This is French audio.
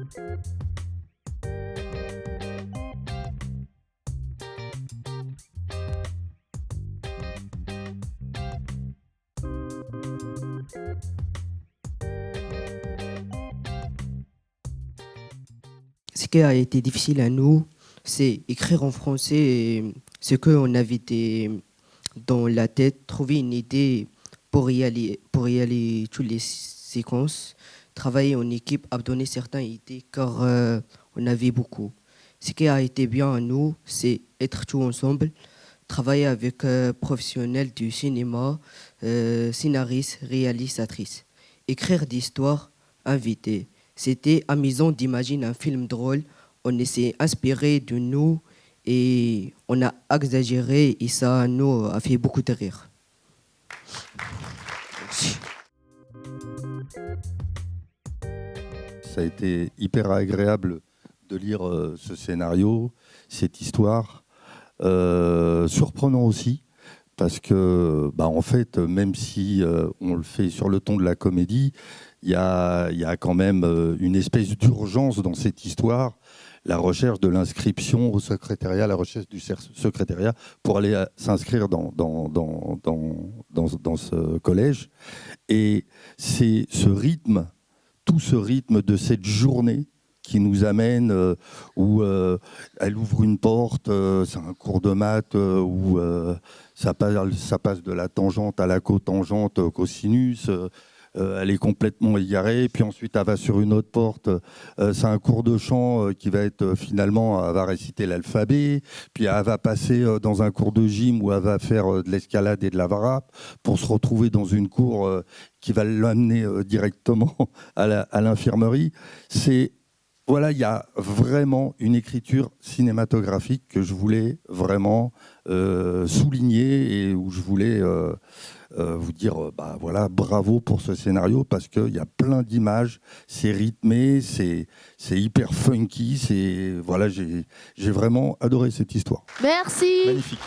Ce qui a été difficile à nous, c'est écrire en français et ce qu'on avait dans la tête, trouver une idée pour y aller toutes les séquences, travailler en équipe, abandonner certaines idées car on avait beaucoup. Ce qui a été bien à nous, c'est être tout ensemble, travailler avec professionnels du cinéma, scénaristes, réalisatrices, écrire des histoires, inviter. C'était amusant d'imaginer un film drôle. On s'est inspiré de nous et on a exagéré et ça nous a fait beaucoup de rire. Ça a été hyper agréable de lire ce scénario, cette histoire. Surprenant aussi, parce que, en fait, même si on le fait sur le ton de la comédie, il y a quand même une espèce d'urgence dans cette histoire, la recherche de l'inscription au secrétariat, la recherche du secrétariat pour aller s'inscrire dans ce collège. Et c'est ce rythme, tout ce rythme de cette journée qui nous amène où elle ouvre une porte, c'est un cours de maths où ça passe de la tangente à la cotangente, cosinus. Elle est complètement égarée, puis ensuite elle va sur une autre porte. C'est un cours de chant qui va être finalement, elle va réciter l'alphabet, puis elle va passer dans un cours de gym où elle va faire de l'escalade et de la varap pour se retrouver dans une cour qui va l'amener directement à l'infirmerie. Voilà, il y a vraiment une écriture cinématographique que je voulais vraiment souligner et où je voulais vous dire voilà, bravo pour ce scénario parce qu'il y a plein d'images, c'est rythmé, c'est hyper funky, voilà, j'ai vraiment adoré cette histoire. Merci. Magnifique.